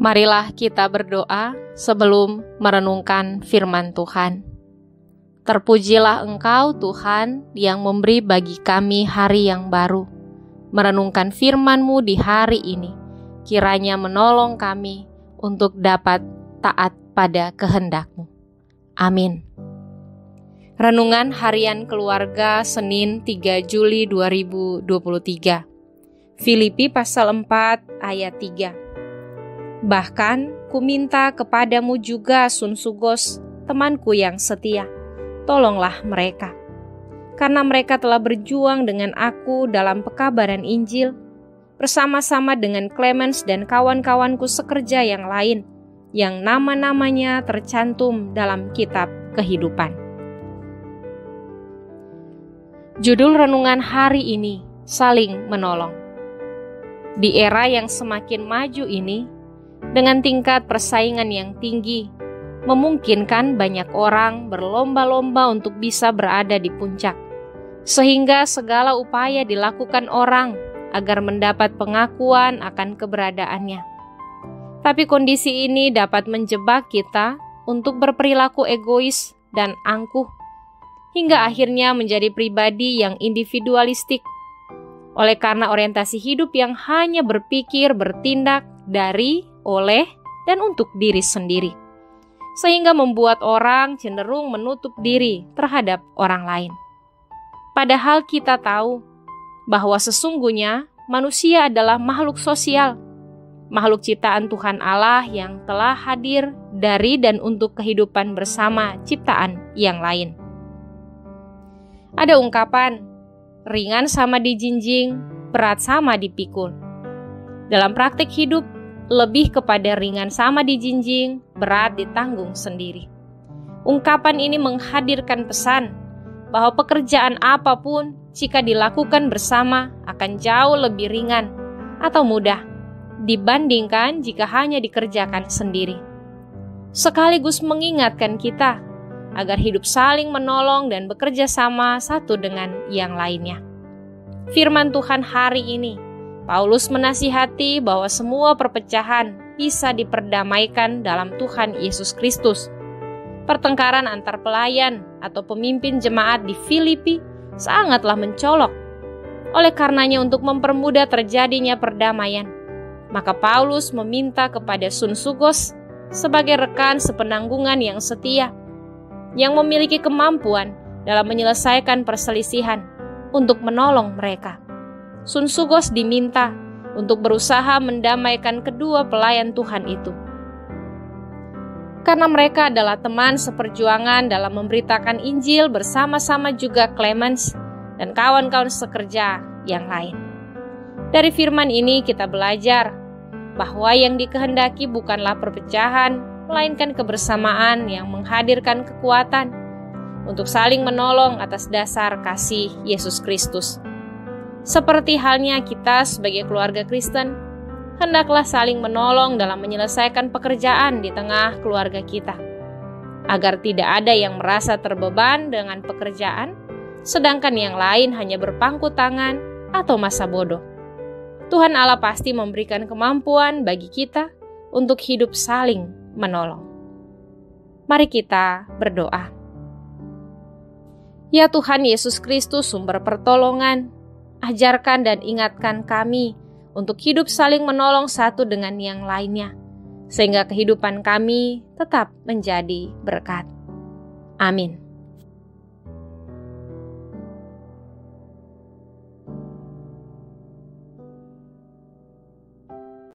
Marilah kita berdoa sebelum merenungkan firman Tuhan. Terpujilah Engkau Tuhan yang memberi bagi kami hari yang baru. Merenungkan firman-Mu di hari ini, kiranya menolong kami untuk dapat taat pada kehendak-Mu. Amin. Renungan Harian Keluarga Senin 3 Juli 2023. Filipi pasal 4 ayat 3. Bahkan ku minta kepadamu juga Sunsugos, temanku yang setia, tolonglah mereka. Karena mereka telah berjuang dengan aku dalam pekabaran Injil, bersama-sama dengan Clemens dan kawan-kawanku sekerja yang lain, yang nama-namanya tercantum dalam kitab kehidupan. Judul renungan hari ini, saling menolong. Di era yang semakin maju ini, dengan tingkat persaingan yang tinggi, memungkinkan banyak orang berlomba-lomba untuk bisa berada di puncak, sehingga segala upaya dilakukan orang agar mendapat pengakuan akan keberadaannya. Tapi kondisi ini dapat menjebak kita untuk berperilaku egois dan angkuh, hingga akhirnya menjadi pribadi yang individualistik, oleh karena orientasi hidup yang hanya berpikir, bertindak dari, oleh, dan untuk diri sendiri, sehingga membuat orang cenderung menutup diri terhadap orang lain. Padahal kita tahu bahwa sesungguhnya manusia adalah makhluk sosial, makhluk ciptaan Tuhan Allah yang telah hadir dari dan untuk kehidupan bersama ciptaan yang lain. Ada ungkapan, ringan sama dijinjing, berat sama dipikul. Dalam praktik hidup, lebih kepada ringan sama dijinjing, berat ditanggung sendiri. Ungkapan ini menghadirkan pesan bahwa pekerjaan apapun jika dilakukan bersama akan jauh lebih ringan atau mudah dibandingkan jika hanya dikerjakan sendiri. Sekaligus mengingatkan kita agar hidup saling menolong dan bekerja sama satu dengan yang lainnya. Firman Tuhan hari ini, Paulus menasihati bahwa semua perpecahan bisa diperdamaikan dalam Tuhan Yesus Kristus. Pertengkaran antar pelayan atau pemimpin jemaat di Filipi sangatlah mencolok. Oleh karenanya untuk mempermudah terjadinya perdamaian, maka Paulus meminta kepada Sunsugos sebagai rekan sepenanggungan yang setia, yang memiliki kemampuan dalam menyelesaikan perselisihan untuk menolong mereka. Sunsugos diminta untuk berusaha mendamaikan kedua pelayan Tuhan itu. Karena mereka adalah teman seperjuangan dalam memberitakan Injil bersama-sama juga Clemens dan kawan-kawan sekerja yang lain. Dari firman ini kita belajar bahwa yang dikehendaki bukanlah perpecahan, melainkan kebersamaan yang menghadirkan kekuatan untuk saling menolong atas dasar kasih Yesus Kristus. Seperti halnya kita sebagai keluarga Kristen, hendaklah saling menolong dalam menyelesaikan pekerjaan di tengah keluarga kita, agar tidak ada yang merasa terbeban dengan pekerjaan, sedangkan yang lain hanya berpangku tangan atau masa bodoh. Tuhan Allah pasti memberikan kemampuan bagi kita untuk hidup saling menolong. Mari kita berdoa. Ya Tuhan Yesus Kristus, sumber pertolongan, ajarkan dan ingatkan kami untuk hidup saling menolong satu dengan yang lainnya, sehingga kehidupan kami tetap menjadi berkat. Amin.